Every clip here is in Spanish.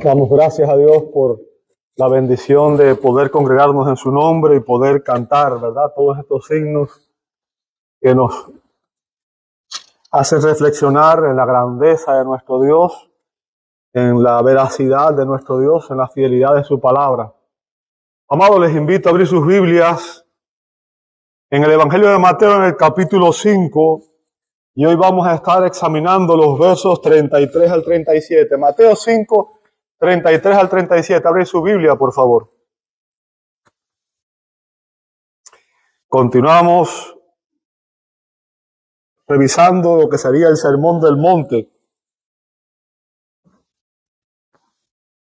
Damos gracias a Dios por la bendición de poder congregarnos en su nombre y poder cantar, ¿verdad? Todos estos signos que nos hacen reflexionar en la grandeza de nuestro Dios, en la veracidad de nuestro Dios, en la fidelidad de su palabra. Amados, les invito a abrir sus Biblias en el Evangelio de Mateo en el capítulo 5 y hoy vamos a estar examinando los versos 33 al 37. Mateo 5, 33 al 37. Abre su Biblia, por favor. Continuamos revisando lo que sería el Sermón del Monte.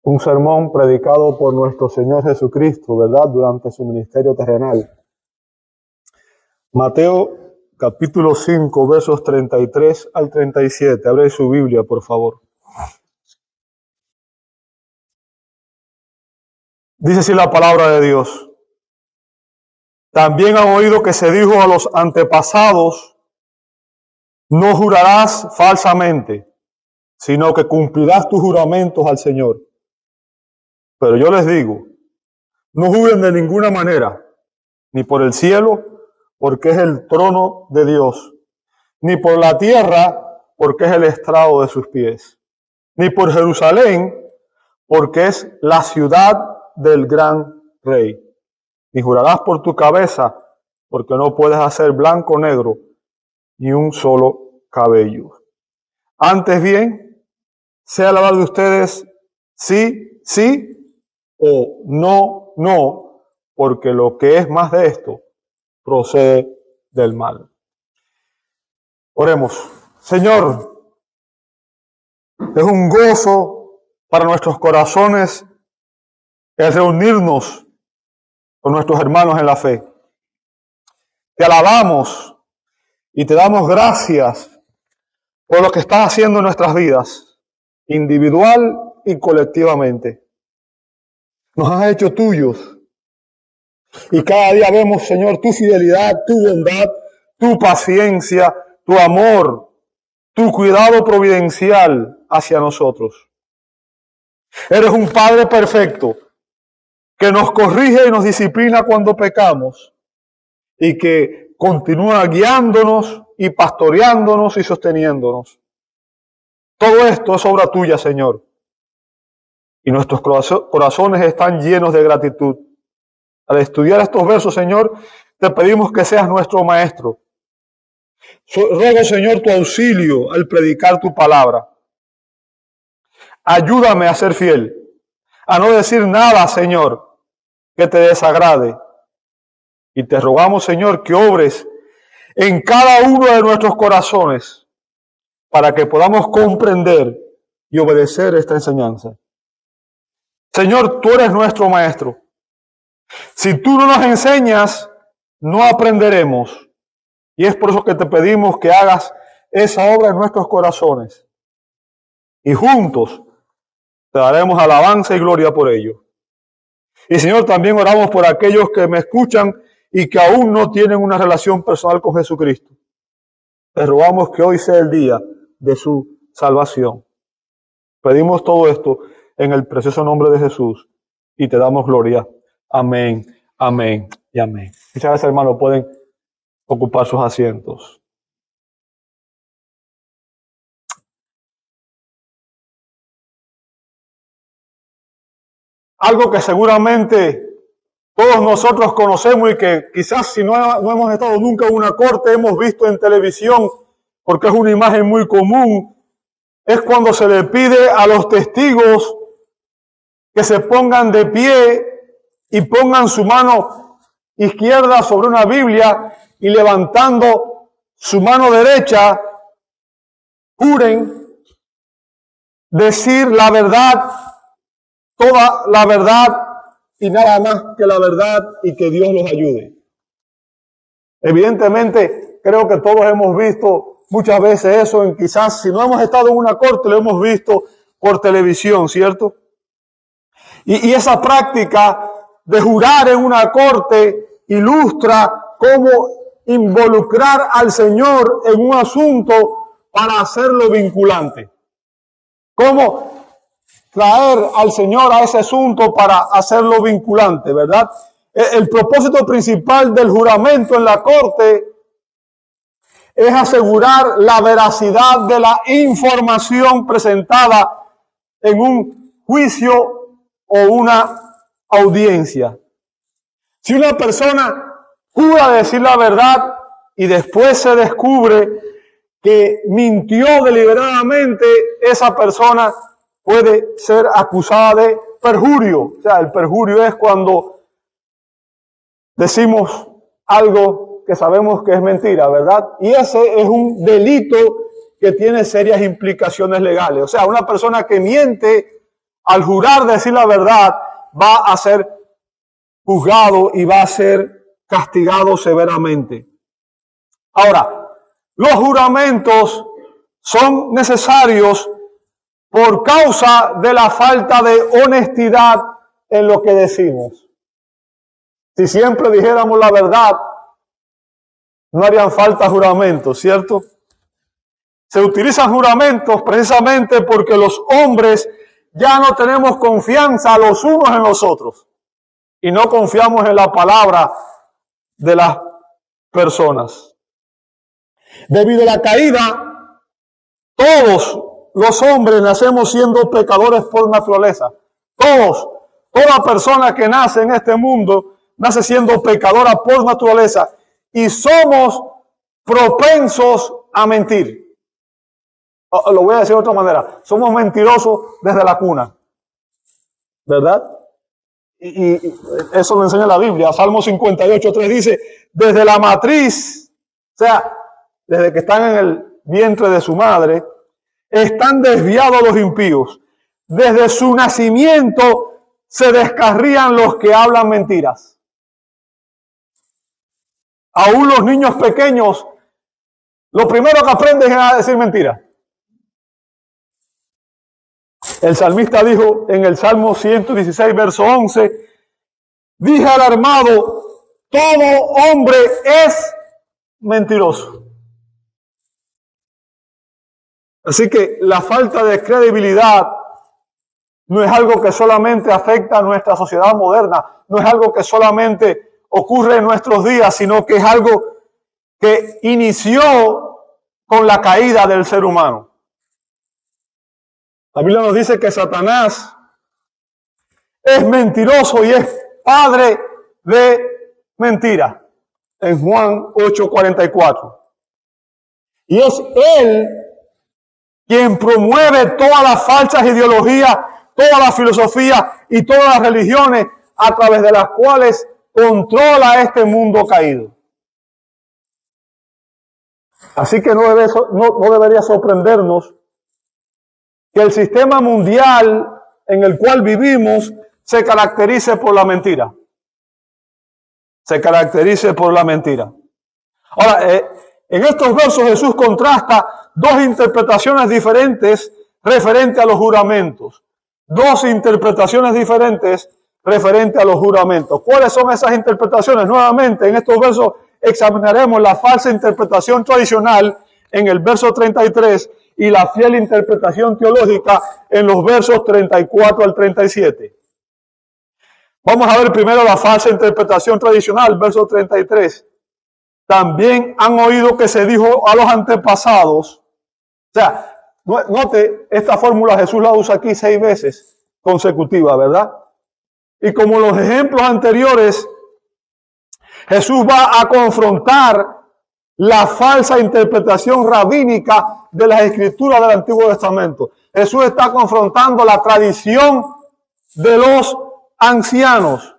Un sermón predicado por nuestro Señor Jesucristo, ¿verdad? Durante su ministerio terrenal. Mateo capítulo 5, versos 33 al 37. Abre su Biblia, por favor. Dice así la palabra de Dios. También han oído que se dijo a los antepasados: no jurarás falsamente, sino que cumplirás tus juramentos al Señor. Pero yo les digo, no juren de ninguna manera, ni por el cielo, porque es el trono de Dios, ni por la tierra, porque es el estrado de sus pies, ni por Jerusalén, porque es la ciudad del gran rey. Ni jurarás por tu cabeza, porque no puedes hacer blanco o negro, ni un solo cabello. Antes bien, sea la verdad de ustedes sí, sí, o no, no, porque lo que es más de esto procede del mal. Oremos. Señor, es un gozo para nuestros corazones el reunirnos con nuestros hermanos en la fe. Te alabamos y te damos gracias por lo que estás haciendo en nuestras vidas, individual y colectivamente. Nos has hecho tuyos y cada día vemos, Señor, tu fidelidad, tu bondad, tu paciencia, tu amor, tu cuidado providencial hacia nosotros. Eres un Padre perfecto que nos corrige y nos disciplina cuando pecamos y que continúa guiándonos y pastoreándonos y sosteniéndonos. Todo esto es obra tuya, Señor. Y nuestros corazones están llenos de gratitud. Al estudiar estos versos, Señor, te pedimos que seas nuestro maestro. Ruego, Señor, tu auxilio al predicar tu palabra. Ayúdame a ser fiel, a no decir nada, Señor, que te desagrade. Y te rogamos, Señor, que obres en cada uno de nuestros corazones para que podamos comprender y obedecer esta enseñanza. Señor, tú eres nuestro maestro. Si tú no nos enseñas, no aprenderemos. Y es por eso que te pedimos que hagas esa obra en nuestros corazones. Y juntos te daremos alabanza y gloria por ello. Y Señor, también oramos por aquellos que me escuchan y que aún no tienen una relación personal con Jesucristo. Te rogamos que hoy sea el día de su salvación. Pedimos todo esto en el precioso nombre de Jesús y te damos gloria. Amén, amén y amén. Muchas gracias, hermanos. Pueden ocupar sus asientos. Algo que seguramente todos nosotros conocemos y que quizás si no hemos estado nunca en una corte, hemos visto en televisión, porque es una imagen muy común, es cuando se le pide a los testigos que se pongan de pie y pongan su mano izquierda sobre una Biblia y levantando su mano derecha, juren decir la verdad, toda la verdad y nada más que la verdad y que Dios los ayude. Evidentemente, creo que todos hemos visto muchas veces eso, quizás si no hemos estado en una corte, lo hemos visto por televisión, ¿cierto? Y esa práctica de jurar en una corte ilustra cómo involucrar al Señor en un asunto para hacerlo vinculante. Cómo traer al Señor a ese asunto para hacerlo vinculante, ¿verdad? El propósito principal del juramento en la corte es asegurar la veracidad de la información presentada en un juicio o una audiencia. Si una persona jura decir la verdad y después se descubre que mintió deliberadamente, esa persona puede ser acusada de perjurio. O sea, el perjurio es cuando decimos algo que sabemos que es mentira, ¿verdad? Y ese es un delito que tiene serias implicaciones legales. O sea, una persona que miente al jurar decir la verdad va a ser juzgado y va a ser castigado severamente. Ahora, los juramentos son necesarios por causa de la falta de honestidad en lo que decimos. Si siempre dijéramos la verdad, no harían falta juramentos, ¿cierto? Se utilizan juramentos precisamente porque los hombres ya no tenemos confianza los unos en los otros y no confiamos en la palabra de las personas. Debido a la caída, todos los hombres nacemos siendo pecadores por naturaleza. Toda persona que nace en este mundo nace siendo pecadora por naturaleza y somos propensos a mentir. Lo voy a decir de otra manera. Somos mentirosos desde la cuna, ¿verdad? Y eso lo enseña la Biblia. Salmo 58:3 dice, desde la matriz, o sea, desde que están en el vientre de su madre, están desviados los impíos. Desde su nacimiento se descarrían los que hablan mentiras. Aún los niños pequeños, lo primero que aprenden es a decir mentiras. El salmista dijo en el Salmo 116, verso 11, dije alarmado, todo hombre es mentiroso. Así que la falta de credibilidad no es algo que solamente afecta a nuestra sociedad moderna, no es algo que solamente ocurre en nuestros días, sino que es algo que inició con la caída del ser humano. La Biblia nos dice que Satanás es mentiroso y es padre de mentira. En Juan 8:44. Y es él quien promueve todas las falsas ideologías, toda la filosofía y todas las religiones a través de las cuales controla este mundo caído. Así que no debería sorprendernos que el sistema mundial en el cual vivimos se caracterice por la mentira. Se caracterice por la mentira. Ahora, en estos versos Jesús contrasta dos interpretaciones diferentes referente a los juramentos. Dos interpretaciones diferentes referente a los juramentos. ¿Cuáles son esas interpretaciones? Nuevamente, en estos versos examinaremos la falsa interpretación tradicional en el verso 33 y la fiel interpretación teológica en los versos 34 al 37. Vamos a ver primero la falsa interpretación tradicional, verso 33. También han oído que se dijo a los antepasados. O sea, note, esta fórmula Jesús la usa aquí 6 veces consecutiva, ¿verdad? Y como los ejemplos anteriores, Jesús va a confrontar la falsa interpretación rabínica de las escrituras del Antiguo Testamento. Jesús está confrontando la tradición de los ancianos.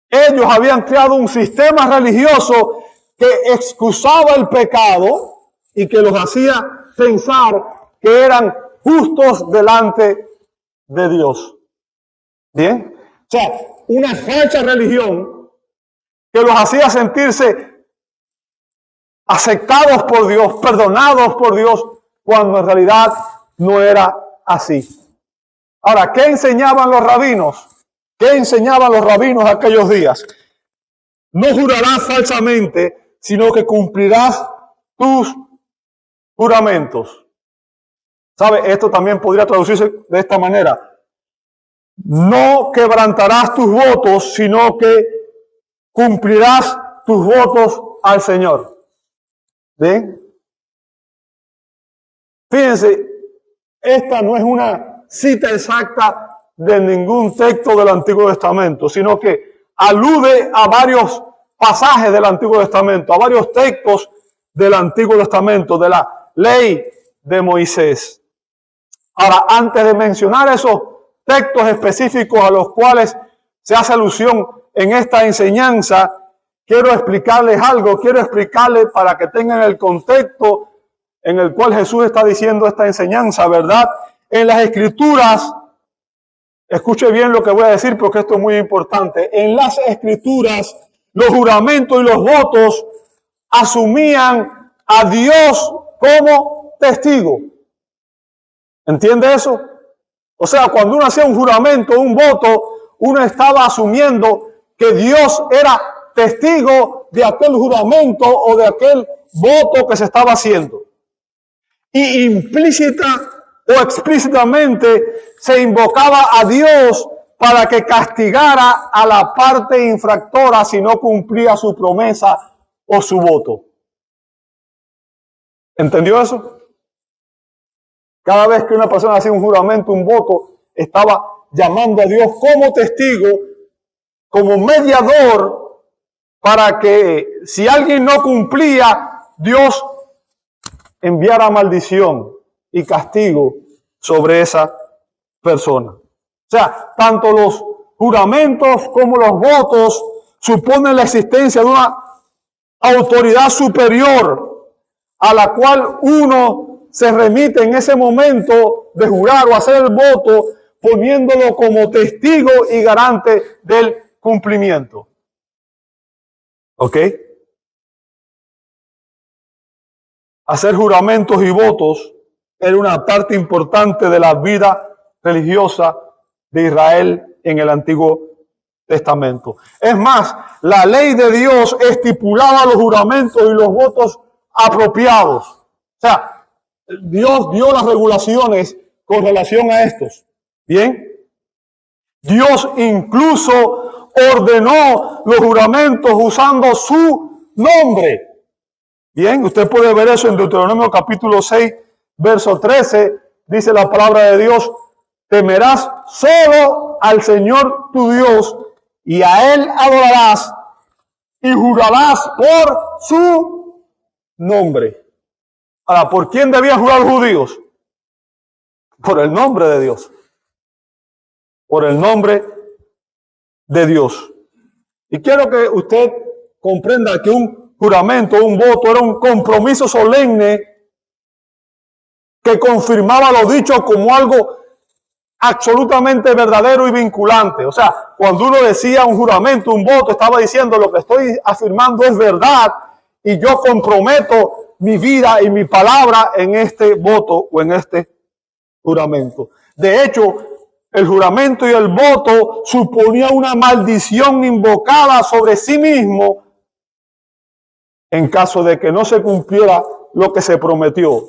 Ellos habían creado un sistema religioso que excusaba el pecado y que los hacía pensar que eran justos delante de Dios. ¿Bien? O sea, una falsa religión que los hacía sentirse aceptados por Dios, perdonados por Dios, cuando en realidad no era así. Ahora, ¿qué enseñaban los rabinos? ¿Qué enseñaban los rabinos aquellos días? No jurarás falsamente, sino que cumplirás tus juramentos. ¿Sabe? Esto también podría traducirse de esta manera. no quebrantarás tus votos, sino que cumplirás tus votos al Señor. ¿Ven? Fíjense, esta no es una cita exacta de ningún texto del Antiguo Testamento, sino que alude a varios pasajes del Antiguo Testamento, a varios textos del Antiguo Testamento, de la ley de Moisés. Ahora, antes de mencionar esos textos específicos a los cuales se hace alusión en esta enseñanza, quiero explicarles algo, quiero explicarles para que tengan el contexto en el cual Jesús está diciendo esta enseñanza, ¿verdad? En las Escrituras, escuche bien lo que voy a decir porque esto es muy importante. En las Escrituras, los juramentos y los votos asumían a Dios como testigo. ¿Entiende eso? O sea, cuando uno hacía un juramento, un voto, uno estaba asumiendo que Dios era testigo de aquel juramento o de aquel voto que se estaba haciendo. Y implícita o explícitamente se invocaba a Dios para que castigara a la parte infractora si no cumplía su promesa o su voto. ¿Entendió eso? Cada vez que una persona hacía un juramento, un voto, estaba llamando a Dios como testigo, como mediador, para que si alguien no cumplía, Dios enviara maldición y castigo sobre esa persona. O sea, tanto los juramentos como los votos suponen la existencia de una autoridad superior a la cual uno se remite en ese momento de jurar o hacer el voto, poniéndolo como testigo y garante del cumplimiento. ¿Ok? Hacer juramentos y votos era una parte importante de la vida religiosa de Israel en el Antiguo Testamento. Es más, la ley de Dios estipulaba los juramentos y los votos apropiados. O sea, Dios dio las regulaciones con relación a estos. ¿Bien? Dios incluso ordenó los juramentos usando su nombre. Bien, usted puede ver eso en Deuteronomio capítulo 6, verso 13. Dice la palabra de Dios: temerás solo al Señor tu Dios y a Él adorarás y jurarás por su nombre. Ahora, ¿por quién debían jurar los judíos? Por el nombre de Dios. Por el nombre de Dios. Y quiero que usted comprenda que un juramento, un voto, era un compromiso solemne que confirmaba lo dicho como algo absolutamente verdadero y vinculante. O sea, cuando uno decía un juramento, un voto, estaba diciendo: lo que estoy afirmando es verdad y yo comprometo mi vida y mi palabra en este voto o en este juramento. De hecho, el juramento y el voto suponía una maldición invocada sobre sí mismo en caso de que no se cumpliera lo que se prometió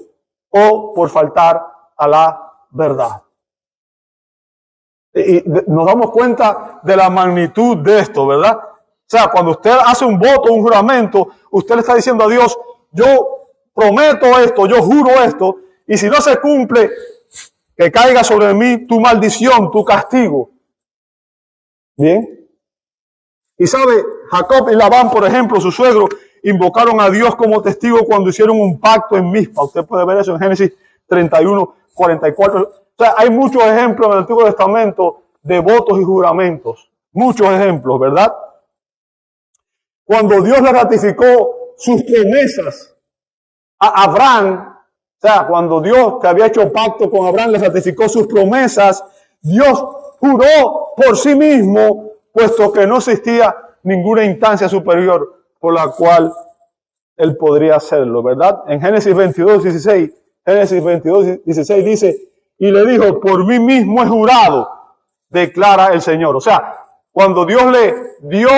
o por faltar a la verdad. Y nos damos cuenta de la magnitud de esto, ¿verdad? O sea, cuando usted hace un voto, un juramento, usted le está diciendo a Dios: yo prometo esto, yo juro esto, y si no se cumple, que caiga sobre mí tu maldición, tu castigo. Bien. Y sabe, Jacob y Labán, por ejemplo, su suegro, invocaron a Dios como testigo cuando hicieron un pacto en Mizpa. Usted puede ver eso en Génesis 31, 44. O sea, hay muchos ejemplos en el Antiguo Testamento de votos y juramentos. Muchos ejemplos, ¿verdad? Cuando Dios le ratificó sus promesas a Abraham, o sea, cuando Dios, que había hecho pacto con Abraham, le ratificó sus promesas, Dios juró por sí mismo, puesto que no existía ninguna instancia superior por la cual él podría hacerlo, ¿verdad? En Génesis 22, 16, Génesis 22, 16 dice: y le dijo: por mí mismo he jurado, declara el Señor. O sea, cuando Dios le dio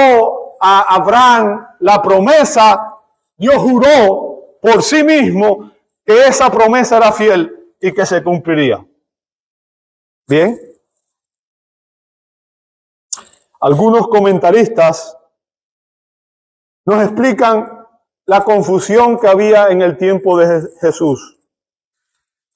a Abraham la promesa, Dios juró por sí mismo que esa promesa era fiel y que se cumpliría. Bien. Algunos comentaristas nos explican la confusión que había en el tiempo de Jesús.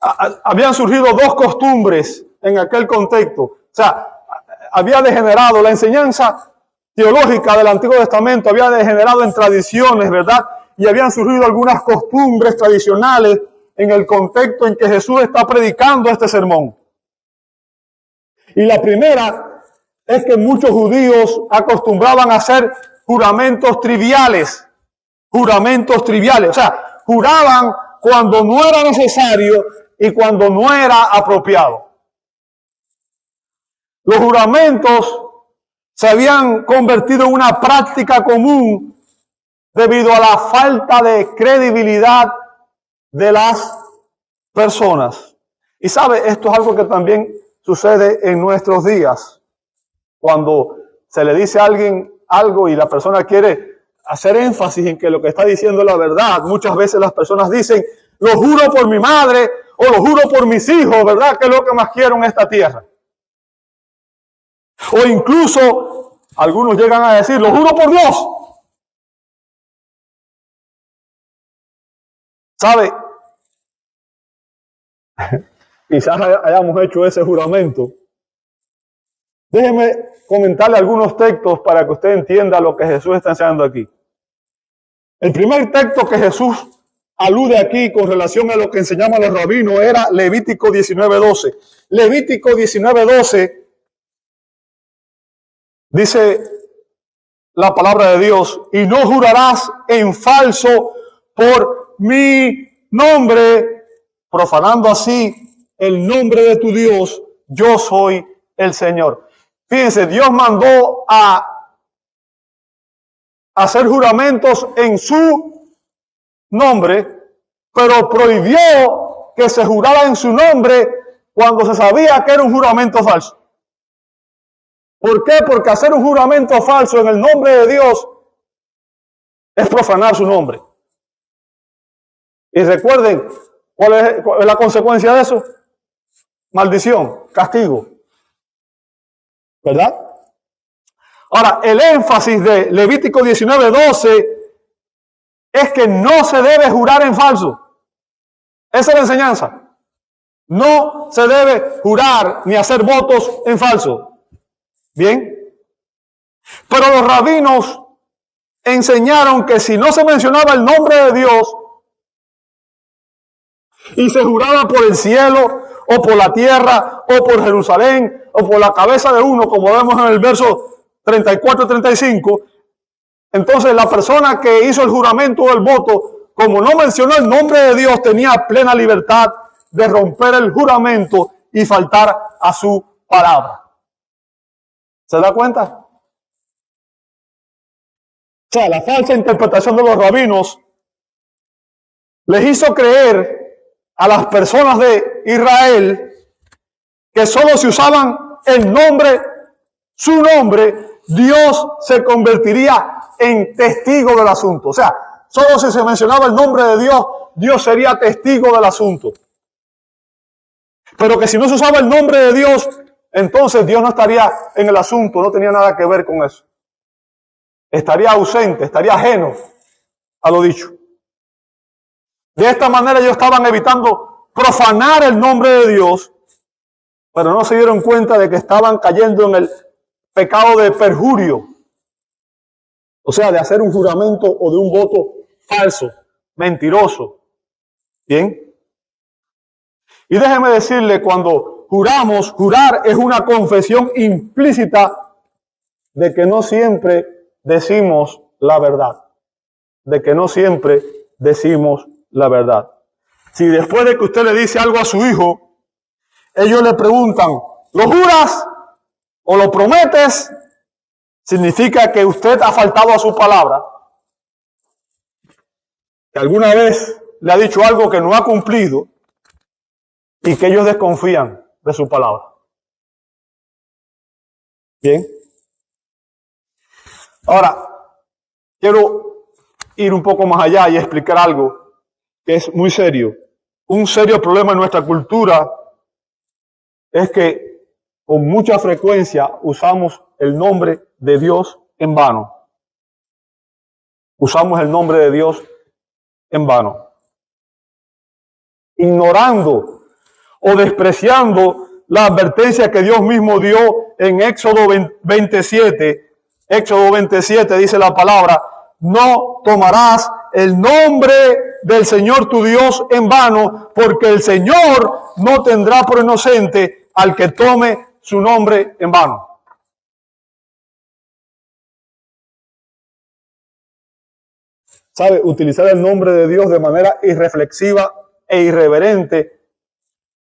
Habían surgido dos costumbres en aquel contexto. O sea, había degenerado la enseñanza teológica del Antiguo Testamento, había degenerado en tradiciones, ¿verdad? Y habían surgido algunas costumbres tradicionales en el contexto en que Jesús está predicando este sermón. Y la primera es que muchos judíos acostumbraban a hacer juramentos triviales. Juramentos triviales. O sea, juraban cuando no era necesario y cuando no era apropiado. Los juramentos se habían convertido en una práctica común debido a la falta de credibilidad de las personas. Y sabe, esto es algo que también sucede en nuestros días. Cuando se le dice a alguien algo y la persona quiere hacer énfasis en que lo que está diciendo es la verdad, muchas veces las personas dicen, lo juro por mi madre o lo juro por mis hijos, ¿verdad? Que es lo que más quiero en esta tierra. O incluso algunos llegan a decir, lo juro por Dios. ¿Sabe? Quizás hayamos hecho ese juramento. Déjeme comentarle algunos textos para que usted entienda lo que Jesús está enseñando aquí. El primer texto que Jesús alude aquí con relación a lo que enseñaban los rabinos era Levítico 19:12. Levítico 19:12 dice la palabra de Dios, y no jurarás en falso por mi nombre, profanando así el nombre de tu Dios, yo soy el Señor. Fíjense, Dios mandó a hacer juramentos en su nombre, pero prohibió que se jurara en su nombre cuando se sabía que era un juramento falso. ¿Por qué? Porque hacer un juramento falso en el nombre de Dios es profanar su nombre. Y recuerden, ¿cuál es la consecuencia de eso? Maldición, castigo. ¿Verdad? Ahora, el énfasis de Levítico 19:12 es que no se debe jurar en falso. Esa es la enseñanza. No se debe jurar ni hacer votos en falso. Bien. Pero los rabinos enseñaron que si no se mencionaba el nombre de Dios y se juraba por el cielo o por la tierra o por Jerusalén o por la cabeza de uno, como vemos en el verso 34-35, entonces la persona que hizo el juramento o el voto, como no mencionó el nombre de Dios, tenía plena libertad de romper el juramento y faltar a su palabra. ¿Se da cuenta? O sea, la falsa interpretación de los rabinos les hizo creer a las personas de Israel que solo si usaban el nombre, su nombre, Dios se convertiría en testigo del asunto. O sea, solo si se mencionaba el nombre de Dios, Dios sería testigo del asunto. Pero que si no se usaba el nombre de Dios, entonces Dios no estaría en el asunto, no tenía nada que ver con eso. Estaría ausente, estaría ajeno a lo dicho. De esta manera ellos estaban evitando profanar el nombre de Dios, pero no se dieron cuenta de que estaban cayendo en el pecado de perjurio. O sea, de hacer un juramento o de un voto falso, mentiroso. ¿Bien? Y déjeme decirle, cuando juramos, jurar es una confesión implícita de que no siempre decimos la verdad. De que no siempre decimos la verdad. Si después de que usted le dice algo a su hijo, ellos le preguntan, ¿lo juras o lo prometes? Significa que usted ha faltado a su palabra. Que alguna vez le ha dicho algo que no ha cumplido y que ellos desconfían de su palabra. Bien. Ahora, quiero ir un poco más allá y explicar algo que es muy serio. Un serio problema en nuestra cultura es que con mucha frecuencia usamos el nombre de Dios en vano. Usamos el nombre de Dios en vano. Ignorando o despreciando la advertencia que Dios mismo dio en Éxodo 27. Éxodo 27 dice la palabra: no tomarás el nombre del Señor tu Dios en vano, porque el Señor no tendrá por inocente al que tome su nombre en vano. ¿Sabe? Utilizar el nombre de Dios de manera irreflexiva e irreverente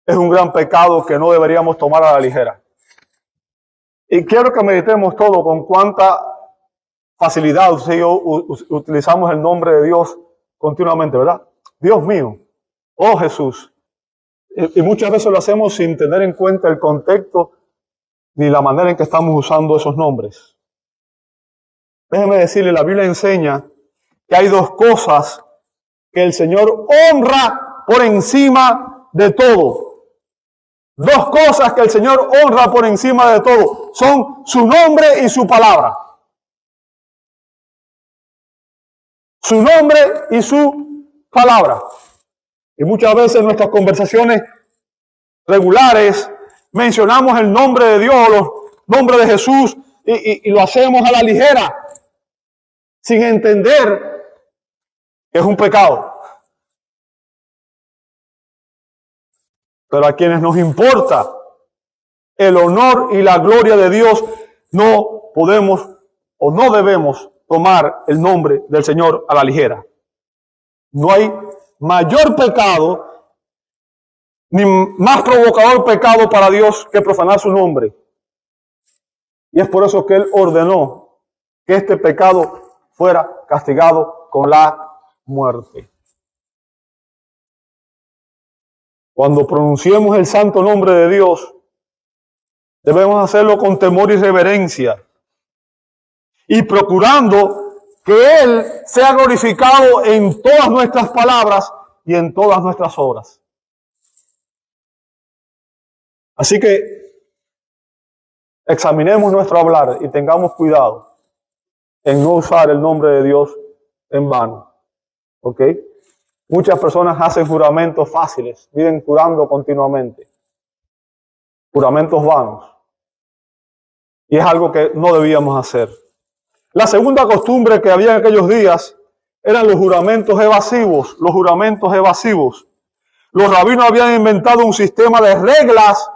es un gran pecado que no deberíamos tomar a la ligera. Y quiero que meditemos todo con cuánta facilidad usted y yo utilizamos el nombre de Dios continuamente, ¿verdad? Dios mío, oh Jesús. Y muchas veces lo hacemos sin tener en cuenta el contexto ni la manera en que estamos usando esos nombres. Déjeme decirle, la Biblia enseña que hay dos cosas que el Señor honra por encima de todo. Dos cosas que el Señor honra por encima de todo son su nombre y su palabra. Su nombre y su palabra. Y muchas veces en nuestras conversaciones regulares mencionamos el nombre de Dios, los nombres de Jesús, y lo hacemos a la ligera, sin entender que es un pecado. Pero a quienes nos importa el honor y la gloria de Dios, no podemos o no debemos tomar el nombre del Señor a la ligera. No hay mayor pecado ni más provocador pecado para Dios que profanar su nombre. Y es por eso que Él ordenó que este pecado fuera castigado con la muerte. Cuando pronunciemos el santo nombre de Dios, debemos hacerlo con temor y reverencia, y procurando que Él sea glorificado en todas nuestras palabras y en todas nuestras obras. Así que examinemos nuestro hablar y tengamos cuidado en no usar el nombre de Dios en vano. ¿Ok? Muchas personas hacen juramentos fáciles, viven jurando continuamente. Juramentos vanos. Y es algo que no debíamos hacer. La segunda costumbre que había en aquellos días eran los juramentos evasivos. Los juramentos evasivos. Los rabinos habían inventado un sistema de reglas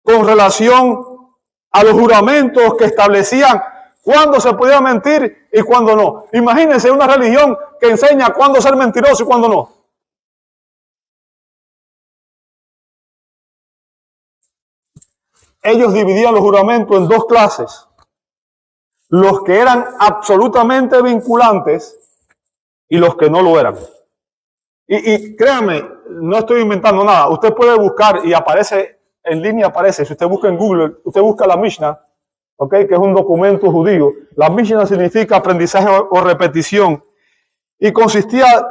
con relación a los juramentos que establecían cuándo se podía mentir y cuándo no. Imagínense una religión que enseña cuándo ser mentiroso y cuándo no. Ellos dividían los juramentos en dos clases. Los que eran absolutamente vinculantes y los que no lo eran. Y créanme, no estoy inventando nada. Usted puede buscar y aparece, en línea aparece, si usted busca en Google, usted busca la Mishnah, ¿okay? Que es un documento judío. La Mishnah significa aprendizaje o repetición. Y consistía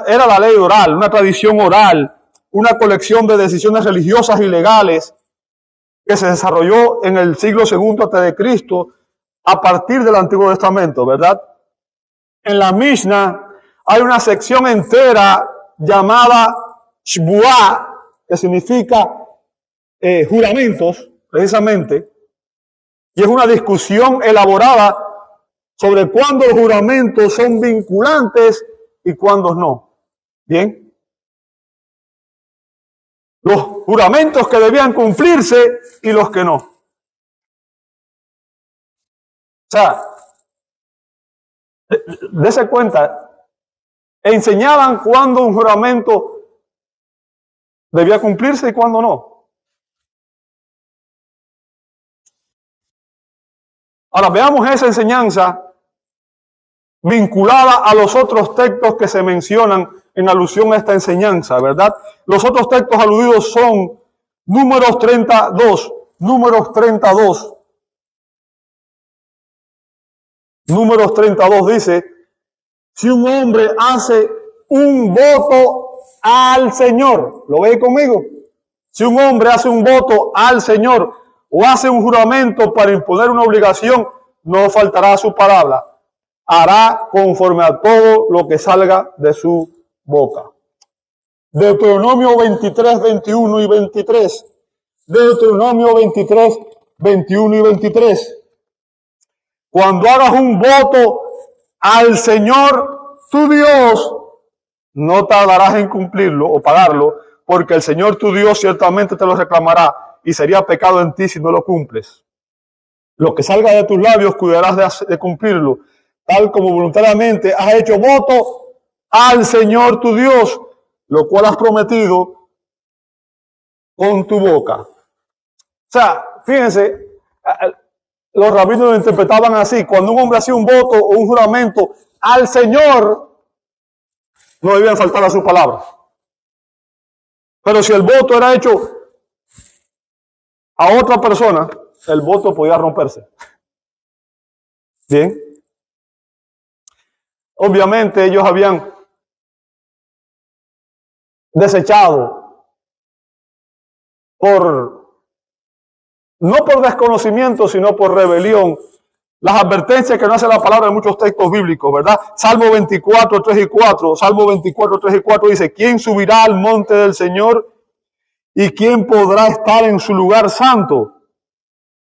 era la ley oral, una tradición oral, una colección de decisiones religiosas y legales que se desarrolló en el siglo II a.C. a partir del Antiguo Testamento, ¿verdad? En la Mishnah hay una sección entera llamada Shbuá, que significa juramentos, precisamente, y es una discusión elaborada sobre cuándo los juramentos son vinculantes y cuándo no. ¿Bien? Los juramentos que debían cumplirse y los que no. O sea, dése cuenta, enseñaban cuándo un juramento debía cumplirse y cuándo no. Ahora veamos esa enseñanza vinculada a los otros textos que se mencionan en alusión a esta enseñanza, ¿verdad? Los otros textos aludidos son Números 32. Números 32. Números 32 dice: si un hombre hace un voto al Señor, ¿lo ve conmigo? Si un hombre hace un voto al Señor o hace un juramento para imponer una obligación, no faltará a su palabra. Hará conforme a todo lo que salga de su boca. Deuteronomio 23, 21 y 23. Deuteronomio 23, 21 y 23. Cuando hagas un voto al Señor tu Dios, no tardarás en cumplirlo o pagarlo, porque el Señor tu Dios ciertamente te lo reclamará y sería pecado en ti si no lo cumples. Lo que salga de tus labios cuidarás de cumplirlo, tal como voluntariamente has hecho voto al Señor tu Dios, lo cual has prometido con tu boca. O sea, fíjense, los rabinos lo interpretaban así: cuando un hombre hacía un voto o un juramento al Señor, no debían faltar a su palabra. Pero si el voto era hecho a otra persona, el voto podía romperse. Bien. Obviamente ellos habían desechado no por desconocimiento, sino por rebelión, las advertencias que nos hace la palabra en muchos textos bíblicos, ¿verdad? Salmo 24, 3 y 4. Salmo 24, 3 y 4 dice: ¿quién subirá al monte del Señor y quién podrá estar en su lugar santo?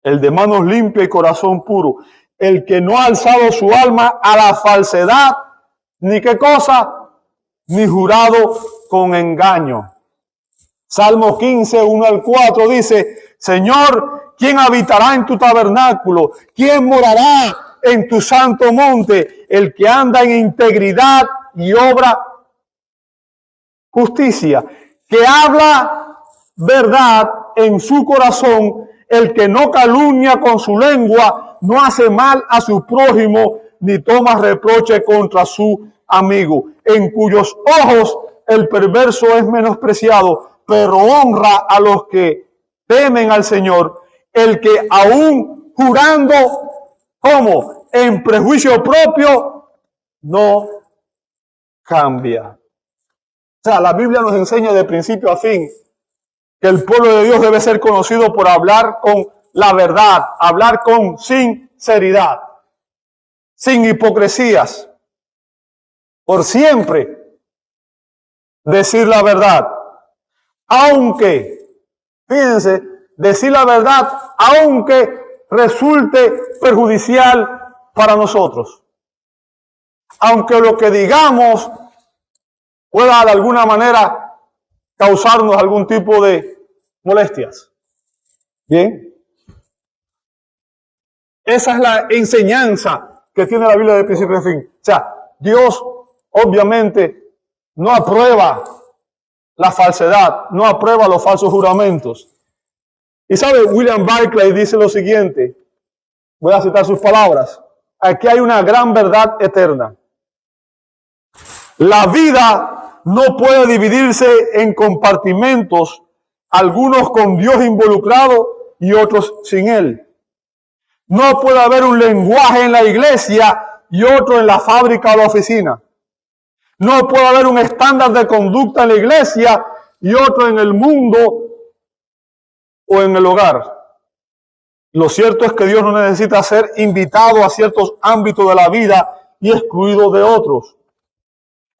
El de manos limpias y corazón puro, el que no ha alzado su alma a la falsedad, ni qué cosa, ni jurado con engaño. Salmo 15, 1 al 4 dice: Señor, ¿quién habitará en tu tabernáculo? ¿Quién morará en tu santo monte? El que anda en integridad y obra justicia, que habla verdad en su corazón, el que no calumnia con su lengua, no hace mal a su prójimo, ni toma reproche contra su amigo, en cuyos ojos el perverso es menospreciado, pero honra a los que temen al Señor, el que aún jurando, ¿cómo? En prejuicio propio, no cambia. O sea, la Biblia nos enseña de principio a fin que el pueblo de Dios debe ser conocido por hablar con la verdad, hablar con sinceridad, sin hipocresías, por siempre decir la verdad. Aunque, fíjense, decir la verdad, aunque resulte perjudicial para nosotros. Aunque lo que digamos pueda de alguna manera causarnos algún tipo de molestias. Bien. Esa es la enseñanza que tiene la Biblia de principio a fin. O sea, Dios obviamente no aprueba la falsedad, no aprueba los falsos juramentos. Y sabe, William Barclay dice lo siguiente, voy a citar sus palabras: aquí hay una gran verdad eterna. La vida no puede dividirse en compartimentos, algunos con Dios involucrado y otros sin Él. No puede haber un lenguaje en la iglesia y otro en la fábrica o la oficina. No puede haber un estándar de conducta en la iglesia y otro en el mundo o en el hogar. Lo cierto es que Dios no necesita ser invitado a ciertos ámbitos de la vida y excluido de otros.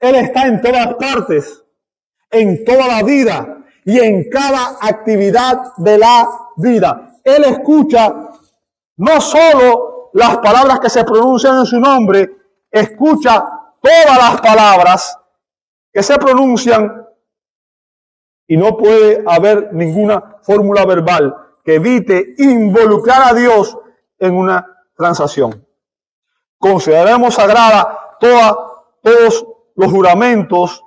Él está en todas partes, en toda la vida y en cada actividad de la vida. Él escucha no solo las palabras que se pronuncian en su nombre, escucha todas las palabras que se pronuncian, y no puede haber ninguna fórmula verbal que evite involucrar a Dios en una transacción. Consideremos sagrada todos los juramentos,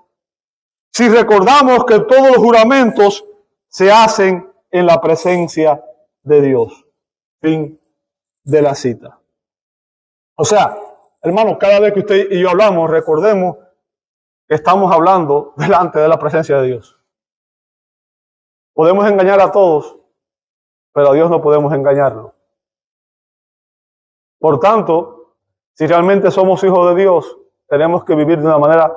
si recordamos que todos los juramentos se hacen en la presencia de Dios. Fin de la cita. O sea, hermanos, cada vez que usted y yo hablamos, recordemos que estamos hablando delante de la presencia de Dios. Podemos engañar a todos, pero a Dios no podemos engañarlo. Por tanto, si realmente somos hijos de Dios, tenemos que vivir de una manera,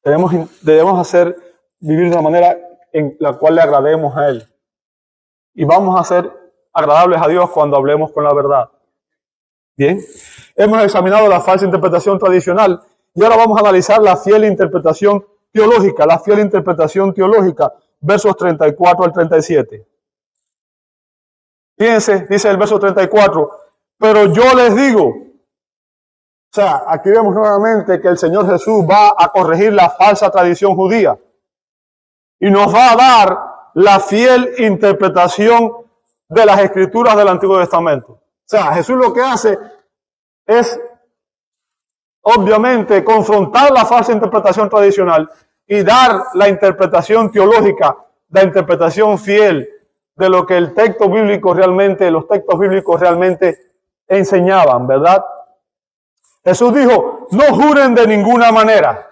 debemos vivir de una manera en la cual le agrademos a Él. Y vamos a hacer agradables a Dios cuando hablemos con la verdad. Bien, hemos examinado la falsa interpretación tradicional y ahora vamos a analizar la fiel interpretación teológica, versos 34 al 37. Fíjense, dice el verso 34, pero yo les digo, o sea, aquí vemos nuevamente que el Señor Jesús va a corregir la falsa tradición judía y nos va a dar la fiel interpretación de las Escrituras del Antiguo Testamento. O sea, Jesús lo que hace es, obviamente, confrontar la falsa interpretación tradicional y dar la interpretación teológica, la interpretación fiel de lo que los textos bíblicos realmente enseñaban, ¿verdad? Jesús dijo, no juren de ninguna manera.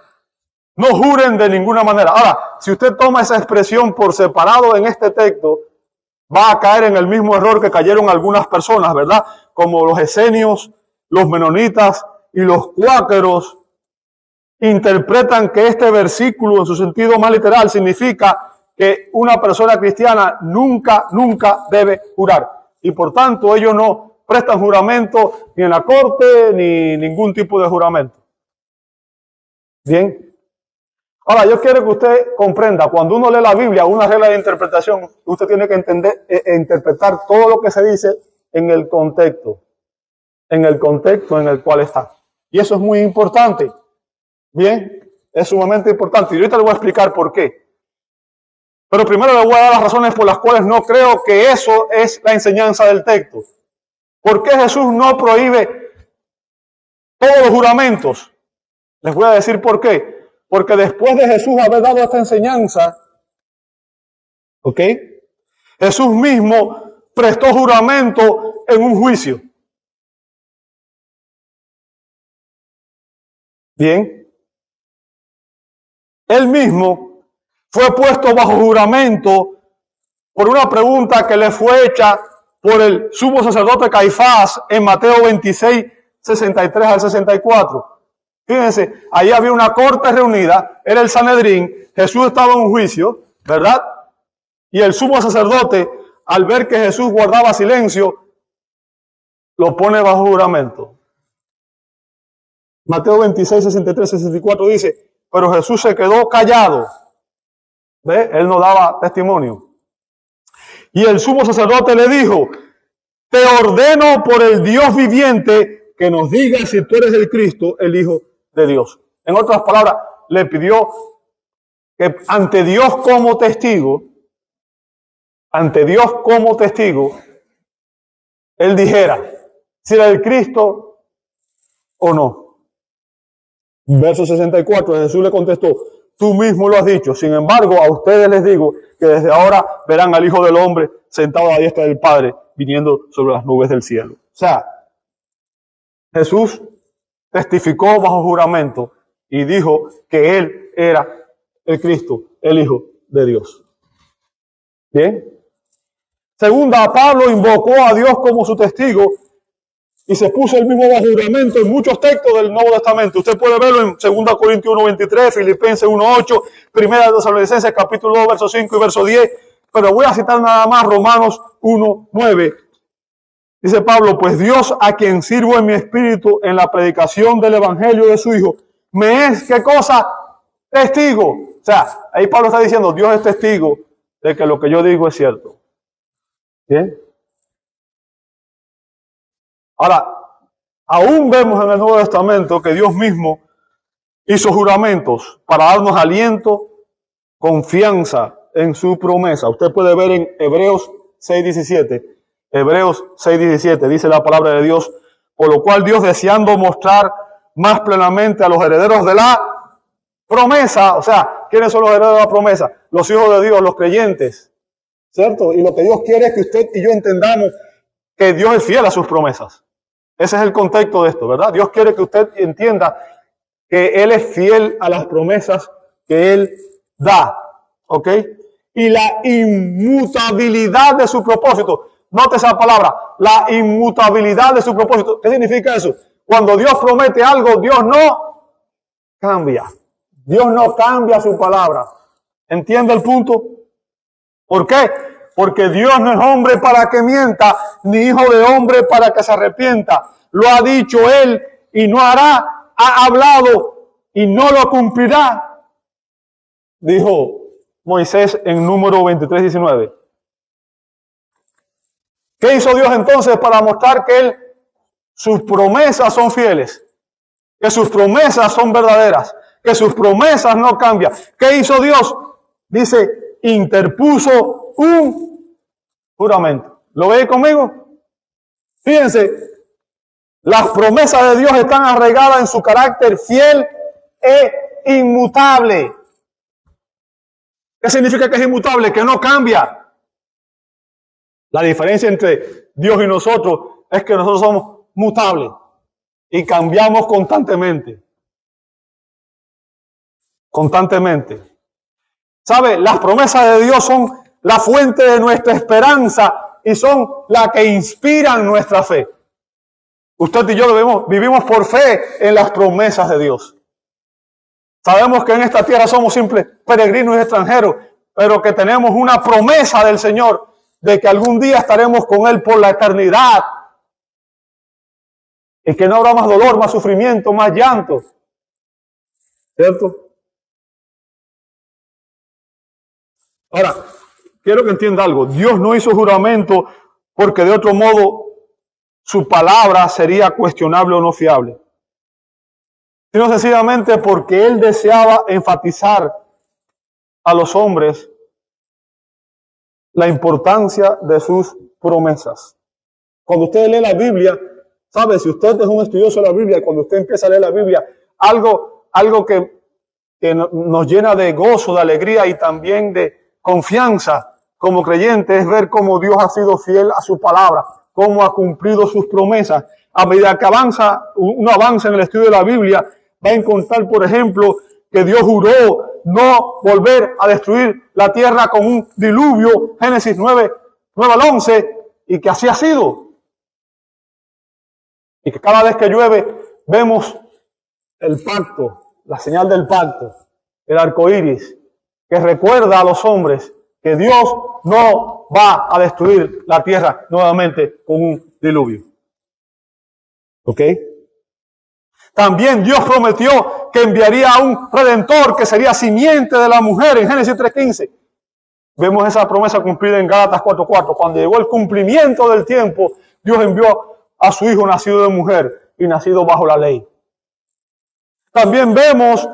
No juren de ninguna manera. Ahora, si usted toma esa expresión por separado en este texto, va a caer en el mismo error que cayeron algunas personas, ¿verdad? Como los esenios, los menonitas y los cuáqueros interpretan que este versículo en su sentido más literal significa que una persona cristiana nunca debe jurar. Y por tanto ellos no prestan juramento ni en la corte ni ningún tipo de juramento. Bien. Ahora, yo quiero que usted comprenda, cuando uno lee la Biblia, una regla de interpretación, usted tiene que entender e interpretar todo lo que se dice en el contexto en el cual está. Y eso es muy importante. Bien, es sumamente importante. Y ahorita le voy a explicar por qué. Pero primero le voy a dar las razones por las cuales no creo que eso es la enseñanza del texto. ¿Por qué Jesús no prohíbe todos los juramentos? Les voy a decir por qué. Porque después de Jesús haber dado esta enseñanza, ¿ok? Jesús mismo prestó juramento en un juicio. Bien. Él mismo fue puesto bajo juramento por una pregunta que le fue hecha por el sumo sacerdote Caifás en Mateo 26, 63 al 64. Fíjense, ahí había una corte reunida, era el Sanedrín, Jesús estaba en un juicio, ¿verdad? Y el sumo sacerdote, al ver que Jesús guardaba silencio, lo pone bajo juramento. Mateo 26, 63, 64 dice, pero Jesús se quedó callado. ¿Ve? Él no daba testimonio. Y el sumo sacerdote le dijo, te ordeno por el Dios viviente que nos digas si tú eres el Cristo, el Hijo de Dios. En otras palabras, le pidió que ante Dios como testigo, él dijera si era el Cristo o no. Verso 64, Jesús le contestó, tú mismo lo has dicho, sin embargo a ustedes les digo que desde ahora verán al Hijo del Hombre sentado a la diestra del Padre, viniendo sobre las nubes del cielo. O sea, Jesús testificó bajo juramento y dijo que Él era el Cristo, el Hijo de Dios. Bien. Segunda, Pablo invocó a Dios como su testigo y se puso el mismo bajo juramento en muchos textos del Nuevo Testamento. Usted puede verlo en 2 Corintios 1:23, Filipenses 1:8, Primera de Tesalonicenses capítulo 2, verso 5 y verso 10. Pero voy a citar nada más Romanos 1:9. Dice Pablo, pues Dios a quien sirvo en mi espíritu en la predicación del evangelio de su Hijo, me es, ¿qué cosa? Testigo. O sea, ahí Pablo está diciendo, Dios es testigo de que lo que yo digo es cierto. ¿Bien? Ahora, aún vemos en el Nuevo Testamento que Dios mismo hizo juramentos para darnos aliento, confianza en su promesa. Usted puede ver en Hebreos 6:17. Hebreos 6:17 dice la palabra de Dios, por lo cual Dios, deseando mostrar más plenamente a los herederos de la promesa, o sea, ¿quiénes son los herederos de la promesa? Los hijos de Dios, los creyentes, ¿cierto? Y lo que Dios quiere es que usted y yo entendamos que Dios es fiel a sus promesas. Ese es el contexto de esto, ¿verdad? Dios quiere que usted entienda que Él es fiel a las promesas que Él da, ¿ok? Y la inmutabilidad de su propósito. Note esa palabra, la inmutabilidad de su propósito. ¿Qué significa eso? Cuando Dios promete algo, Dios no cambia. Dios no cambia su palabra. ¿Entiende el punto? ¿Por qué? Porque Dios no es hombre para que mienta, ni hijo de hombre para que se arrepienta. Lo ha dicho Él y no hará, ha hablado y no lo cumplirá, dijo Moisés en Número 23:19. ¿Qué hizo Dios entonces para mostrar que sus promesas son fieles? Que sus promesas son verdaderas, que sus promesas no cambian. ¿Qué hizo Dios? Dice, interpuso un juramento. ¿Lo ve conmigo? Fíjense, las promesas de Dios están arraigadas en su carácter fiel e inmutable. ¿Qué significa que es inmutable? Que no cambia. La diferencia entre Dios y nosotros es que nosotros somos mutables y cambiamos constantemente. Constantemente. ¿Sabe? Las promesas de Dios son la fuente de nuestra esperanza y son las que inspiran nuestra fe. Usted y yo vivimos por fe en las promesas de Dios. Sabemos que en esta tierra somos simples peregrinos y extranjeros, pero que tenemos una promesa del Señor de que algún día estaremos con Él por la eternidad. Y que no habrá más dolor, más sufrimiento, más llanto. ¿Cierto? Ahora, quiero que entienda algo. Dios no hizo juramento porque de otro modo su palabra sería cuestionable o no fiable, sino sencillamente porque Él deseaba enfatizar a los hombres la importancia de sus promesas. Cuando usted lee la Biblia, sabe, si usted es un estudioso de la Biblia, cuando usted empieza a leer la Biblia, algo que nos llena de gozo, de alegría y también de confianza como creyente es ver cómo Dios ha sido fiel a su palabra, cómo ha cumplido sus promesas. A medida que uno avanza en el estudio de la Biblia, va a encontrar, por ejemplo, que Dios juró no volver a destruir la tierra con un diluvio, Génesis 9 al 11, y que así ha sido. Y que cada vez que llueve vemos el pacto, la señal del pacto, el arco iris, que recuerda a los hombres que Dios no va a destruir la tierra nuevamente con un diluvio. ¿Ok? También Dios prometió que enviaría a un redentor que sería simiente de la mujer en Génesis 3:15. Vemos esa promesa cumplida en Gálatas 4:4. Cuando llegó el cumplimiento del tiempo, Dios envió a su hijo nacido de mujer y nacido bajo la ley. También vemos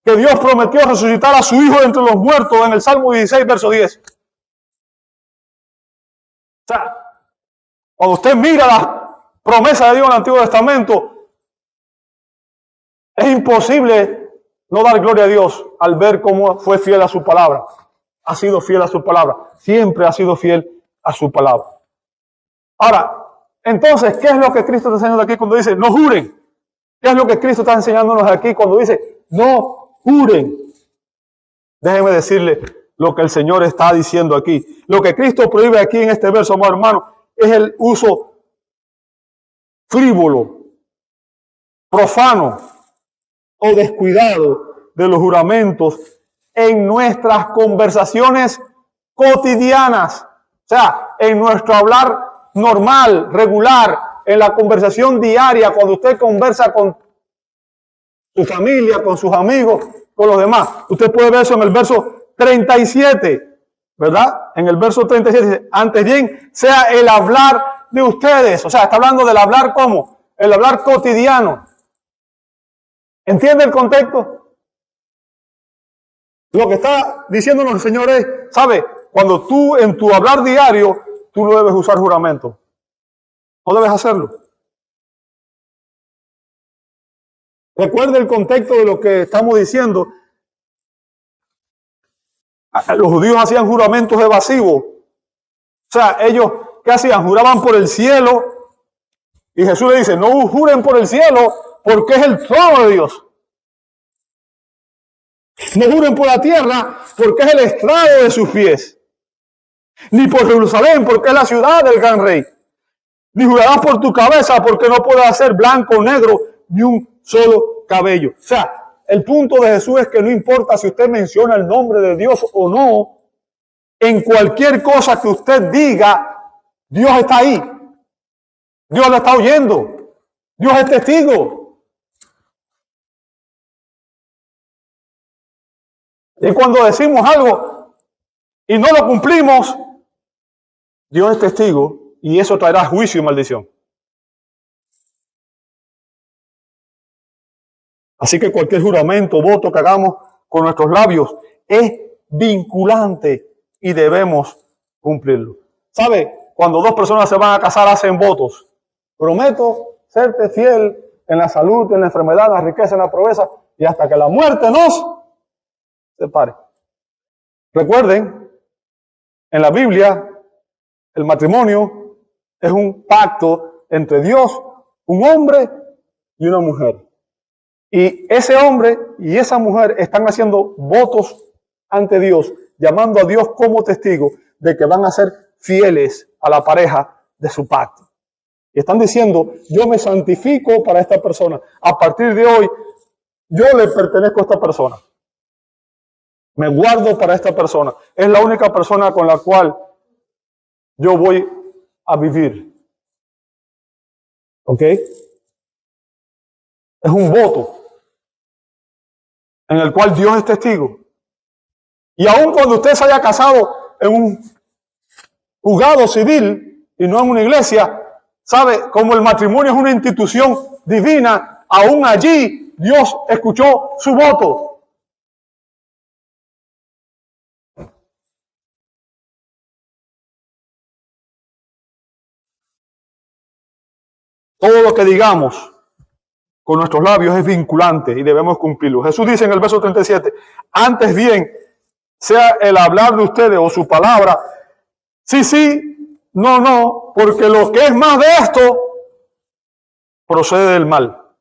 que Dios prometió resucitar a su hijo de entre los muertos en el Salmo 16, verso 10. O sea, cuando usted mira las promesas de Dios en el Antiguo Testamento, es imposible no dar gloria a Dios al ver cómo fue fiel a su palabra. Ha sido fiel a su palabra. Siempre ha sido fiel a su palabra. Ahora, entonces, ¿qué es lo que Cristo está enseñando aquí cuando dice no juren? ¿Qué es lo que Cristo está enseñándonos aquí cuando dice no juren? Déjeme decirle lo que el Señor está diciendo aquí. Lo que Cristo prohíbe aquí en este verso, amado hermano, es el uso frívolo, profano o descuidado de los juramentos en nuestras conversaciones cotidianas. O sea, en nuestro hablar normal, regular, en la conversación diaria, cuando usted conversa con su familia, con sus amigos, con los demás. Usted puede ver eso en el verso 37, ¿verdad? En el verso 37 dice, antes bien sea el hablar de ustedes. O sea, está hablando del hablar ¿cómo? El hablar cotidiano. ¿Entiende el contexto? Lo que está diciéndonos el Señor es, ¿sabe? Cuando tú en tu hablar diario, tú no debes usar juramento. No debes hacerlo. Recuerde el contexto de lo que estamos diciendo. Los judíos hacían juramentos evasivos. O sea, ellos, ¿qué hacían? Juraban por el cielo. Y Jesús le dice, no juren por el cielo porque es el trono de Dios. No juren por la tierra porque es el estrado de sus pies. Ni por Jerusalén porque es la ciudad del gran rey. Ni jurarás por tu cabeza porque no puedes hacer blanco o negro ni un solo cabello. O sea, el punto de Jesús es que no importa si usted menciona el nombre de Dios o no, En cualquier cosa que usted diga, Dios está ahí. Dios lo está oyendo. Dios es testigo. Y cuando decimos algo y no lo cumplimos, Dios es testigo y eso traerá juicio y maldición. Así que cualquier juramento o voto que hagamos con nuestros labios es vinculante y debemos cumplirlo. ¿Sabe? Cuando dos personas se van a casar hacen votos. Prometo serte fiel en la salud, en la enfermedad, en la riqueza, en la pobreza y hasta que la muerte nos separe. Recuerden, en la Biblia, el matrimonio es un pacto entre Dios, un hombre y una mujer. Y ese hombre y esa mujer están haciendo votos ante Dios, llamando a Dios como testigo de que van a ser fieles a la pareja de su pacto. Y están diciendo, yo me santifico para esta persona. A partir de hoy, yo le pertenezco a esta persona. Me guardo para esta persona. Es la única persona con la cual yo voy a vivir. ¿Ok? Es un voto en el cual Dios es testigo. Y aun cuando usted se haya casado en un juzgado civil y no en una iglesia, sabe, como el matrimonio es una institución divina, aún allí Dios escuchó su voto. Todo lo que digamos con nuestros labios es vinculante y debemos cumplirlo. Jesús dice en el verso 37, antes bien, sea el hablar de ustedes o su palabra, sí, sí, no, no, porque lo que es más de esto procede del mal. O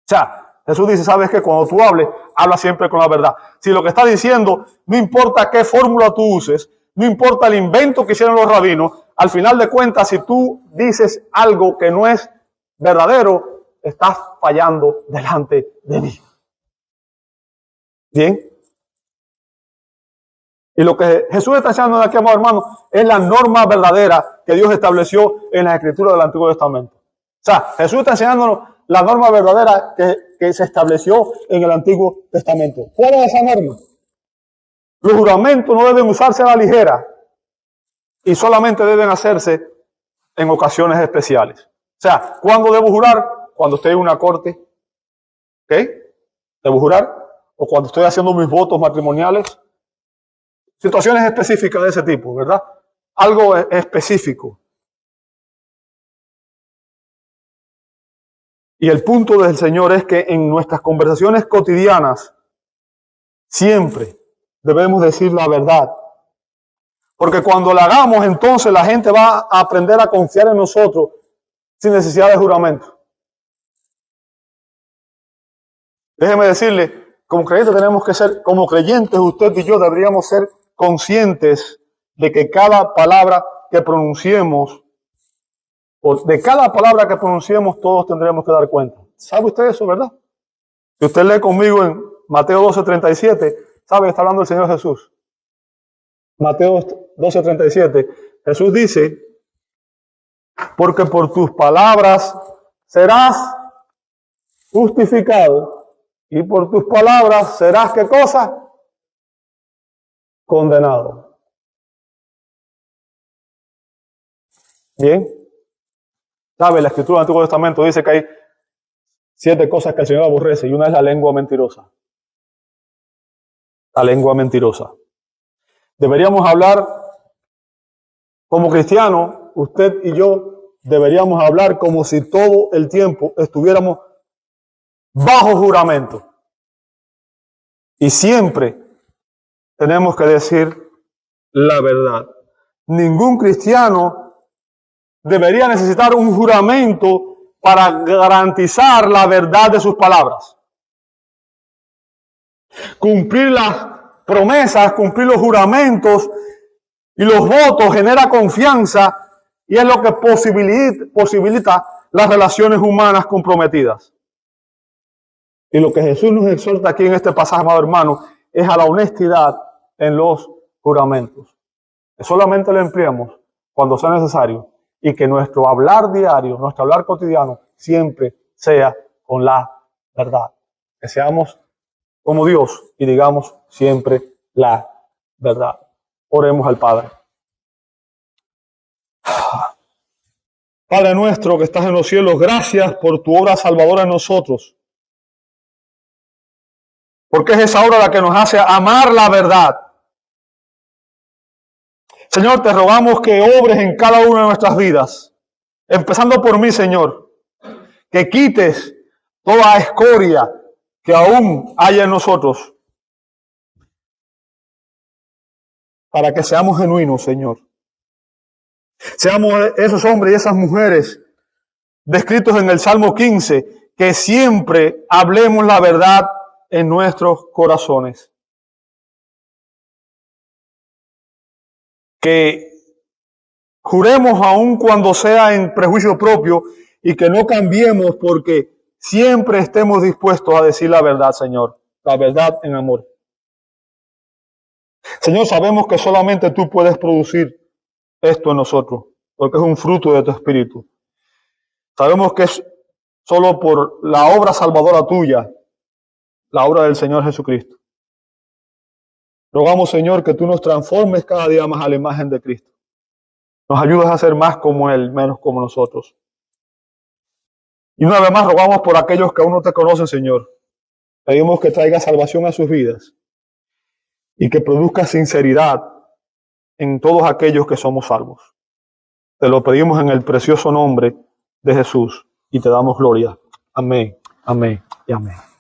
sea, Jesús dice, sabes que cuando tú hables, habla siempre con la verdad. Si lo que está diciendo, no importa qué fórmula tú uses, no importa el invento que hicieron los rabinos, al final de cuentas, si tú dices algo que no es verdadero, estás fallando delante de mí. ¿Bien? Y lo que Jesús está enseñando aquí, amados hermanos, es la norma verdadera que Dios estableció en la Escritura del Antiguo Testamento. O sea, Jesús está enseñándonos la norma verdadera que se estableció en el Antiguo Testamento. ¿Cuál es esa norma? Los juramentos no deben usarse a la ligera y solamente deben hacerse en ocasiones especiales. O sea, ¿cuándo debo jurar? Cuando estoy en una corte. ¿Ok? Debo jurar. O cuando estoy haciendo mis votos matrimoniales. Situaciones específicas de ese tipo, ¿verdad? Algo específico. Y el punto del Señor es que en nuestras conversaciones cotidianas siempre debemos decir la verdad. Porque cuando la hagamos, entonces la gente va a aprender a confiar en nosotros sin necesidad de juramento. Déjeme decirle, como creyentes tenemos que ser, como creyentes usted y yo deberíamos ser conscientes de que cada palabra que pronunciemos, o de cada palabra que pronunciemos, todos tendremos que dar cuenta. ¿Sabe usted eso, verdad? Si usted lee conmigo en Mateo 12:37, sabe que está hablando el Señor Jesús. Mateo 12:37, Jesús dice, porque por tus palabras serás justificado y por tus palabras serás, ¿qué cosa? Condenado. Bien. ¿Sabe? La Escritura del Antiguo Testamento dice que hay 7 cosas que el Señor aborrece y una es la lengua mentirosa. La lengua mentirosa. Deberíamos hablar como cristianos, usted y yo deberíamos hablar como si todo el tiempo estuviéramos bajo juramento. Y siempre tenemos que decir la verdad. Ningún cristiano debería necesitar un juramento para garantizar la verdad de sus palabras. Cumplir las promesas, cumplir los juramentos y los votos genera confianza y es lo que posibilita las relaciones humanas comprometidas. Y lo que Jesús nos exhorta aquí en este pasaje, amado hermano, es a la honestidad en los juramentos. Que solamente lo empleemos cuando sea necesario y que nuestro hablar diario, nuestro hablar cotidiano, siempre sea con la verdad. Que seamos como Dios y digamos siempre la verdad. Oremos al Padre. Padre nuestro que estás en los cielos, gracias por tu obra salvadora en nosotros. Porque es esa obra la que nos hace amar la verdad. Señor, te rogamos que obres en cada una de nuestras vidas. Empezando por mí, Señor. Que quites toda escoria que aún haya en nosotros. Para que seamos genuinos, Señor. Seamos esos hombres y esas mujeres descritos en el Salmo 15, que siempre hablemos la verdad en nuestros corazones. Que juremos aun cuando sea en prejuicio propio y que no cambiemos porque siempre estemos dispuestos a decir la verdad, Señor. La verdad en amor. Señor, sabemos que solamente tú puedes producir esto en nosotros, porque es un fruto de tu espíritu. Sabemos que es solo por la obra salvadora tuya, la obra del Señor Jesucristo. Rogamos, Señor, que tú nos transformes cada día más a la imagen de Cristo. Nos ayudes a ser más como Él, menos como nosotros. Y una vez más rogamos por aquellos que aún no te conocen, Señor. Pedimos que traiga salvación a sus vidas y que produzca sinceridad en todos aquellos que somos salvos. Te lo pedimos en el precioso nombre de Jesús y te damos gloria. Amén, amén y amén.